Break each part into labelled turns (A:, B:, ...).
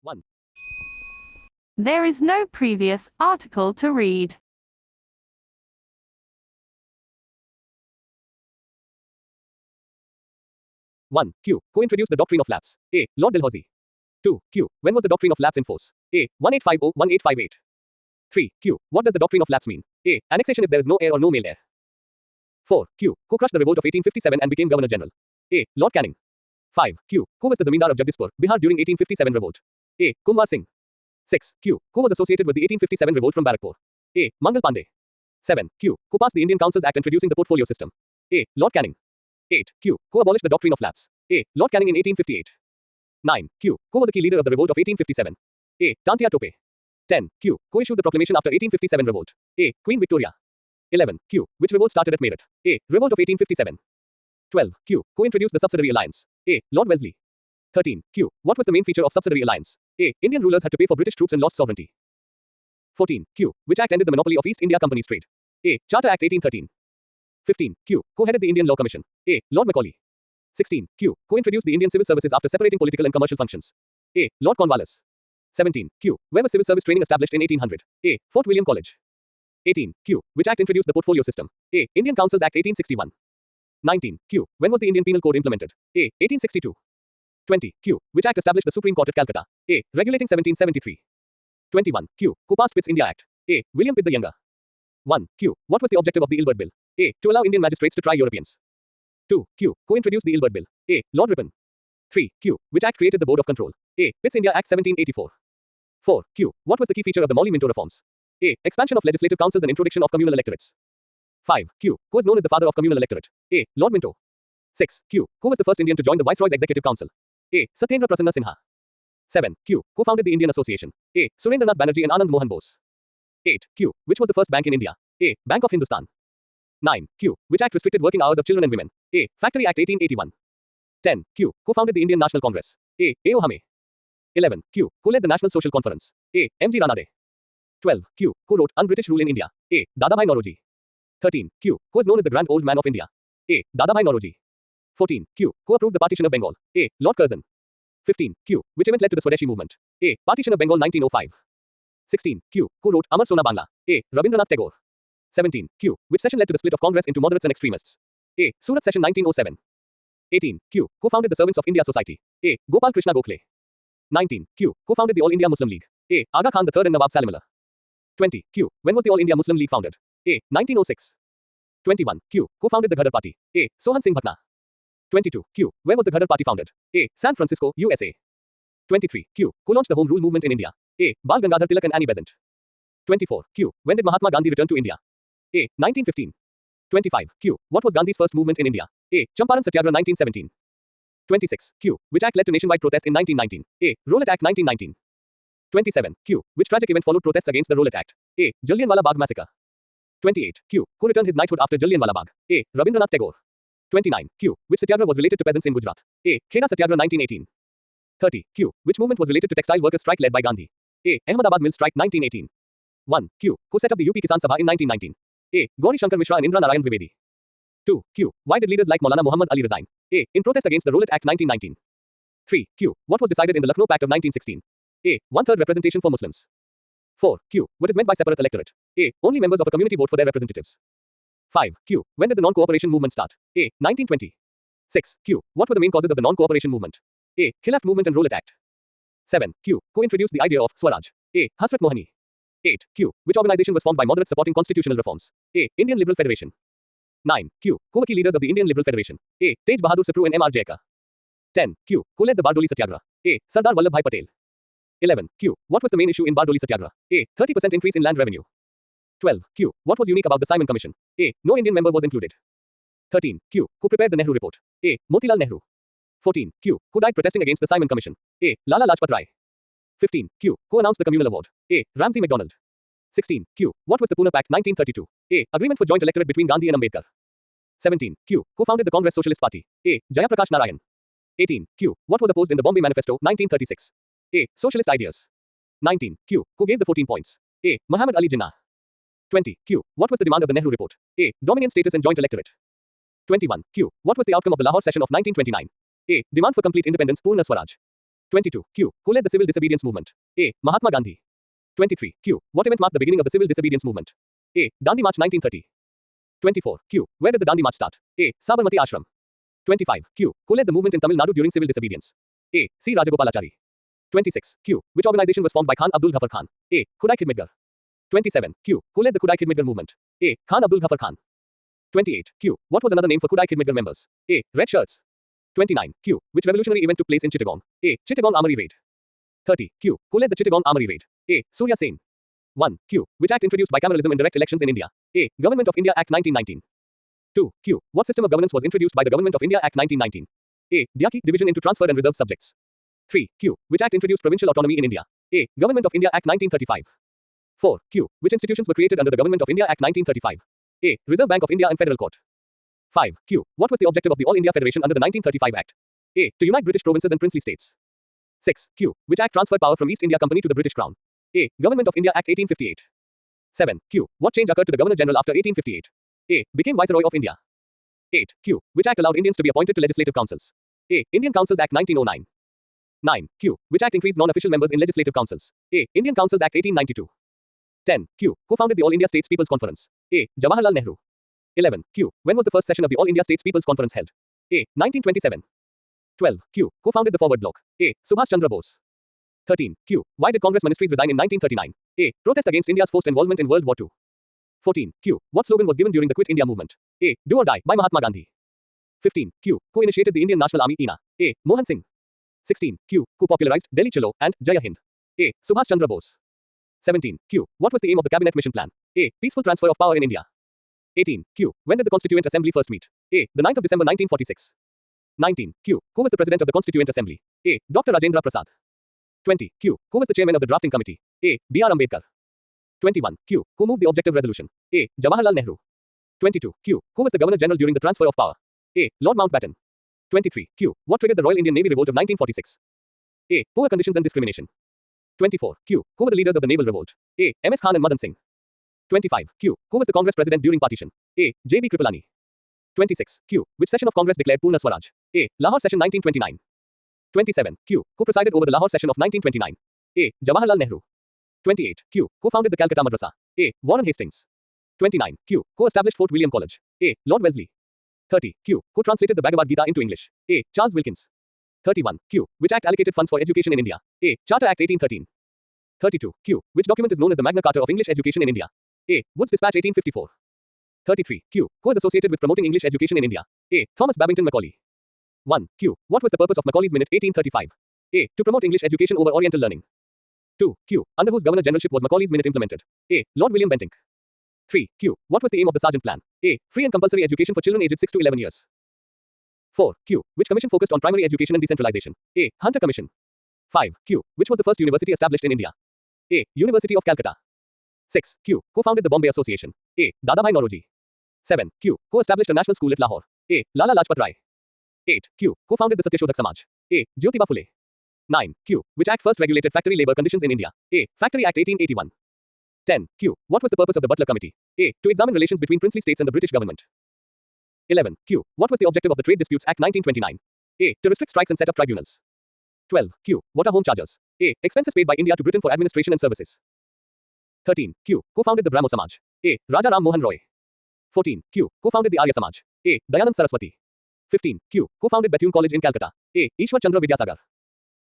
A: 1.
B: There is no previous article to read.
A: 1. Q. Who introduced the doctrine of lapse? A. Lord Dalhousie. 2. Q. When was the doctrine of lapse in force? A. 1850-1858. 3. Q. What does the doctrine of lapse mean? A. Annexation if there is no heir or no male heir. 4. Q. Who crushed the revolt of 1857 and became Governor General? A. Lord Canning. 5. Q. Who was the Zamindar of Jagdishpur, Bihar during 1857 revolt? A. Kunwar Singh. 6. Q. Who was associated with the 1857 revolt from Barakpur? A. Mangal Pandey. 7. Q. Who passed the Indian Councils Act introducing the portfolio system? A. Lord Canning. 8. Q. Who abolished the doctrine of lapse? A. Lord Canning in 1858. 9. Q. Who was a key leader of the revolt of 1857? A. Tantia Tope. 10. Q. Who issued the proclamation after 1857 revolt? A. Queen Victoria. 11. Q. Which revolt started at Meerut? A. Revolt of 1857. 12. Q. Who introduced the subsidiary alliance? A. Lord Wellesley. 13. Q. What was the main feature of subsidiary alliance? A. Indian rulers had to pay for British troops and lost sovereignty. 14. Q. Which act ended the monopoly of East India Company's trade? A. Charter Act 1813. 15. Q. Who headed the Indian Law Commission? A. Lord Macaulay. 16. Q. Who introduced the Indian civil services after separating political and commercial functions? A. Lord Cornwallis. 17. Q. Where was civil service training established in 1800? A. Fort William College. 18. Q. Which act introduced the portfolio system? A. Indian Councils Act 1861. 19. Q. When was the Indian Penal Code implemented? A. 1862. 20. Q. Which act established the Supreme Court at Calcutta? A. Regulating 1773. 21. Q. Who passed Pitt's India Act? A. William Pitt the Younger. 1. Q. What was the objective of the Ilbert Bill? A. To allow Indian magistrates to try Europeans. 2. Q. Who introduced the Ilbert Bill? A. Lord Ripon. 3. Q. Which act created the Board of Control? A. Pitt's India Act 1784. 4. Q. What was the key feature of the Morley Minto reforms? A. Expansion of legislative councils and introduction of communal electorates. 5. Q. Who is known as the father of communal electorate? A. Lord Minto. 6. Q. Who was the first Indian to join the Viceroy's Executive Council? A. Satyendra Prasanna Sinha. 7. Q. Who founded the Indian Association? A. Surendranath Banerjee and Anand Mohan Bose. 8. Q. Which was the first bank in India? A. Bank of Hindustan. 9. Q. Which act restricted working hours of children and women? A. Factory Act 1881. 10. Q. Who founded the Indian National Congress? A. A.O. Hame. 11. Q. Who led the National Social Conference? A. M.G. Ranade. 12. Q. Who wrote Un-British Rule in India? A. Dadabhai Naoroji. 13. Q. Who is known as the Grand Old Man of India? A. Dadabhai Naoroji. 14. Q. Who approved the partition of Bengal? A. Lord Curzon. 15. Q. Which event led to the Swadeshi movement? A. Partition of Bengal 1905. 16. Q. Who wrote Amar Sona Bangla? A. Rabindranath Tagore. 17. Q. Which session led to the split of Congress into moderates and extremists? A. Surat Session 1907. 18. Q. Who founded the Servants of India Society? A. Gopal Krishna Gokhale. 19. Q. Who founded the All India Muslim League? A. Aga Khan III and Nawab Salimullah. 20. Q. When was the All India Muslim League founded? A. 1906. 21. Q. Who founded the Ghadar Party? A. Sohan Singh Bhatna. 22. Q. Where was the Ghadar Party founded? A. San Francisco, USA. 23. Q. Who launched the Home Rule movement in India? A. Bal Gangadhar Tilak and Annie Besant. 24. Q. When did Mahatma Gandhi return to India? A. 1915. 25. Q. What was Gandhi's first movement in India? A. Champaran Satyagraha 1917. 26. Q. Which act led to nationwide protest in 1919? A. Rowlatt Act 1919. 27. Q. Which tragic event followed protests against the Rowlatt Act? A. Jallianwala Bagh Massacre. 28. Q. Who returned his knighthood after Jallianwala Bagh? A. Rabindranath Tagore. 29. Q. Which Satyagraha was related to peasants in Gujarat? A. Kheda Satyagraha 1918. 30. Q. Which movement was related to textile workers' strike led by Gandhi? A. Ahmedabad Mill Strike 1918. 1. Q. Who set up the UP Kisan Sabha in 1919? A. Gauri Shankar Mishra and Indra Narayan Dwivedi. 2. Q. Why did leaders like Maulana Muhammad Ali resign? A. In protest against the Rowlatt Act 1919. 3. Q. What was decided in the Lucknow Pact of 1916? A. 1/3 representation for Muslims. 4. Q. What is meant by separate electorate? A. Only members of a community vote for their representatives. 5. Q. When did the non-cooperation movement start? A. 1920. 6. Q. What were the main causes of the non-cooperation movement? A. Khilaf movement and Rowlatt Act. 7. Q. Who introduced the idea of Swaraj? A. Hasrat Mohani. 8. Q. Which organization was formed by moderates supporting constitutional reforms? A. Indian Liberal Federation. 9. Q. Who were key leaders of the Indian Liberal Federation? A. Tej Bahadur Sapru and M.R. Jayakar. 10. Q. Who led the Bardoli Satyagraha? A. Sardar Vallabhbhai Patel. 11. Q. What was the main issue in Bardoli Satyagraha? A. 30% increase in land revenue. 12. Q. What was unique about the Simon Commission? A. No Indian member was included. 13. Q. Who prepared the Nehru Report? A. Motilal Nehru. 14. Q. Who died protesting against the Simon Commission? A. Lala Lajpat Rai. 15. Q. Who announced the communal award? A. Ramsay MacDonald. 16. Q. What was the Pune Pact 1932? A. Agreement for joint electorate between Gandhi and Ambedkar. 17. Q. Who founded the Congress Socialist Party? A. Jayaprakash Narayan. 18. Q. What was opposed in the Bombay Manifesto 1936? A. Socialist ideas. 19. Q. Who gave the 14 points? A. Muhammad Ali Jinnah. 20. Q. What was the demand of the Nehru Report? A. Dominion status and joint electorate. 21. Q. What was the outcome of the Lahore session of 1929? A. Demand for complete independence, Purna Swaraj. 22. Q. Who led the civil disobedience movement? A. Mahatma Gandhi. 23. Q. What event marked the beginning of the civil disobedience movement? A. Dandi March 1930. 24. Q. Where did the Dandi March start? A. Sabarmati Ashram. 25. Q. Who led the movement in Tamil Nadu during civil disobedience? A. C. Rajagopalachari. 26. Q. Which organization was formed by Khan Abdul Ghaffar Khan? A. Khudai Khidmatgar. 27. Q. Who led the Khudai Khidmatgar movement? A. Khan Abdul Ghaffar Khan. 28. Q. What was another name for Khudai Khidmatgar members? A. Red shirts. 29. Q. Which revolutionary event took place in Chittagong? A. Chittagong Armory Raid. 30. Q. Who led the Chittagong Armory Raid? A. Surya Sen. 1. Q. Which act introduced bicameralism in direct elections in India? A. Government of India Act 1919. 2. Q. What system of governance was introduced by the Government of India Act 1919? A. Dyaki, division into transferred and reserved subjects. 3. Q. Which act introduced provincial autonomy in India? A. Government of India Act 1935. 4. Q. Which institutions were created under the Government of India Act 1935? A. Reserve Bank of India and Federal Court. 5. Q. What was the objective of the All India Federation under the 1935 Act? A. To unite British provinces and princely states. 6. Q. Which act transferred power from East India Company to the British Crown? A. Government of India Act 1858. 7. Q. What change occurred to the Governor General after 1858? A. Became Viceroy of India. 8. Q. Which act allowed Indians to be appointed to legislative councils? A. Indian Councils Act 1909. 9. Q. Which act increased non-official members in legislative councils? A. Indian Councils Act 1892. 10. Q. Who founded the All India States People's Conference? A. Jawaharlal Nehru. 11. Q. When was the first session of the All India States People's Conference held? A. 1927. 12. Q. Who founded the Forward Bloc? A. Subhash Chandra Bose. 13. Q. Why did Congress ministries resign in 1939? A. Protest against India's forced involvement in World War II. 14. Q. What slogan was given during the Quit India movement? A. Do or Die by Mahatma Gandhi. 15. Q. Who initiated the Indian National Army (INA)? A. Mohan Singh. 16. Q. Who popularized Delhi Chalo and Jaya Hind? A. Subhash Chandra Bose. 17. Q. What was the aim of the Cabinet Mission Plan? A. Peaceful transfer of power in India. 18. Q. When did the Constituent Assembly first meet? A. The 9th of December 1946. 19. Q. Who was the President of the Constituent Assembly? A. Dr. Rajendra Prasad. 20. Q. Who was the Chairman of the Drafting Committee? A. B.R. Ambedkar. 21. Q. Who moved the objective resolution? A. Jawaharlal Nehru. 22. Q. Who was the Governor General during the transfer of power? A. Lord Mountbatten. 23. Q. What triggered the Royal Indian Navy Revolt of 1946? A. Poor conditions and discrimination. 24. Q. Who were the leaders of the naval revolt? A. M.S. Khan and Madan Singh. 25. Q. Who was the Congress president during partition? A. J.B. Kripalani. 26. Q. Which session of Congress declared Purna Swaraj? A. Lahore Session 1929. 27. Q. Who presided over the Lahore Session of 1929? A. Jawaharlal Nehru. 28. Q. Who founded the Calcutta Madrasa? A. Warren Hastings. 29. Q. Who established Fort William College? A. Lord Wellesley. 30. Q. Who translated the Bhagavad Gita into English? A. Charles Wilkins. 31. Q. Which act allocated funds for education in India? A. Charter Act 1813. 32. Q. Which document is known as the Magna Carta of English education in India? A. Wood's Dispatch 1854. 33. Q. Who is associated with promoting English education in India? A. Thomas Babington Macaulay. 1. Q. What was the purpose of Macaulay's Minute 1835? A. To promote English education over Oriental learning. 2. Q. Under whose governor generalship was Macaulay's Minute implemented? A. Lord William Bentinck. 3. Q. What was the aim of the Sargent Plan? A. Free and compulsory education for children aged 6 to 11 years. 4. Q. Which commission focused on primary education and decentralization? A. Hunter Commission. 5. Q. Which was the first university established in India? A. University of Calcutta. 6. Q. Who founded the Bombay Association? A. Dadabhai Naoroji. 7. Q. Who established a national school at Lahore? A. Lala Lajpat Rai. 8. Q. Who founded the Satyashodhak Samaj? A. Jyotiba Phule. 9. Q. Which act first regulated factory labor conditions in India? A. Factory Act 1881. 10. Q. What was the purpose of the Butler Committee? A. To examine relations between princely states and the British government. 11. Q. What was the objective of the Trade Disputes Act 1929? A. To restrict strikes and set up tribunals. 12. Q. What are home charges? A. Expenses paid by India to Britain for administration and services. 13. Q. Who founded the Brahmo Samaj? A. Raja Ram Mohan Roy. 14. Q. Who founded the Arya Samaj? A. Dayanand Saraswati. 15. Q. Who founded Bethune College in Calcutta? A. Ishwar Chandra Vidyasagar.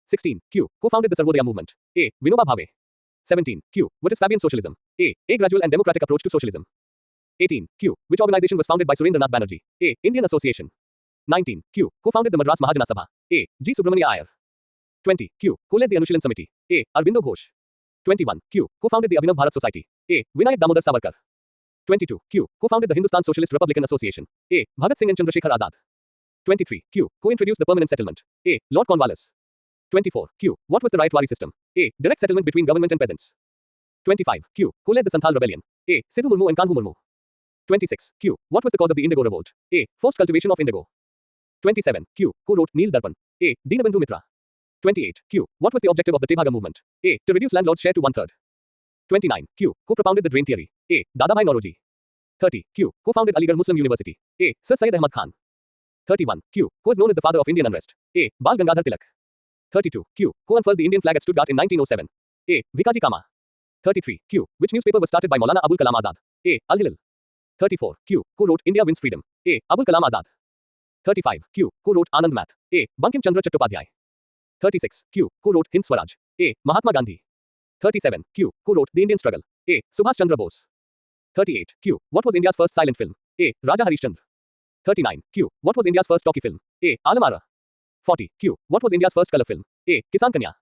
A: 16. Q. Who founded the Sarvodaya movement? A. Vinoba Bhave. 17. Q. What is Fabian socialism? A. A gradual and democratic approach to socialism. 18. Q. Which organization was founded by Surendranath Banerjee? A. Indian Association. 19. Q. Who founded the Madras Mahajana Sabha? A. G. Subramania Iyer. 20. Q. Who led the Anushilin Samiti? A. Arbindo Ghosh. 21. Q. Who founded the Abhinav Bharat Society? A. Vinayak Damodar Savarkar. 22. Q. Who founded the Hindustan Socialist Republican Association? A. Bhagat Singh and Chandrasekhar Azad. 23. Q. Who introduced the permanent settlement? A. Lord Cornwallis. 24. Q. What was the Rayatwari system? A. Direct settlement between government and peasants. 25. Q. Who led the Santhal rebellion? A. Sidhu Murmu and Kanhu Murmu. 26. Q. What was the cause of the Indigo revolt? A. Forced cultivation of indigo. 27. Q. Who wrote Neel Darpan? A. Dinabandhu Mitra. 28. Q. What was the objective of the Tebhaga movement? A. To reduce landlords' share to 1/3. 29. Q. Who propounded the drain theory? A. Dadabhai Naoroji. 30. Q. Who founded Aligarh Muslim University? A. Sir Syed Ahmad Khan. 31. Q. Who is known as the father of Indian unrest? A. Bal Gangadhar Tilak. 32. Q. Who unfurled the Indian flag at Stuttgart in 1907? A. Bhikaji Cama. 33. Q. Which newspaper was started by Maulana Abul Kalam Azad? A. Al Hilal. 34. Q. Who wrote India Wins Freedom? A. Abul Kalam Azad. 35. Q. Who wrote Anand Math? A. Bankim Chandra Chattopadhyay. 36. Q. Who wrote Hind Swaraj? A. Mahatma Gandhi. 37. Q. Who wrote The Indian Struggle? A. Subhash Chandra Bose. 38. Q. What was India's first silent film? A. Raja Harishchandra. 39. Q. What was India's first talkie film? A. Alamara. 40. Q. What was India's first color film? A. Kisan Kanya.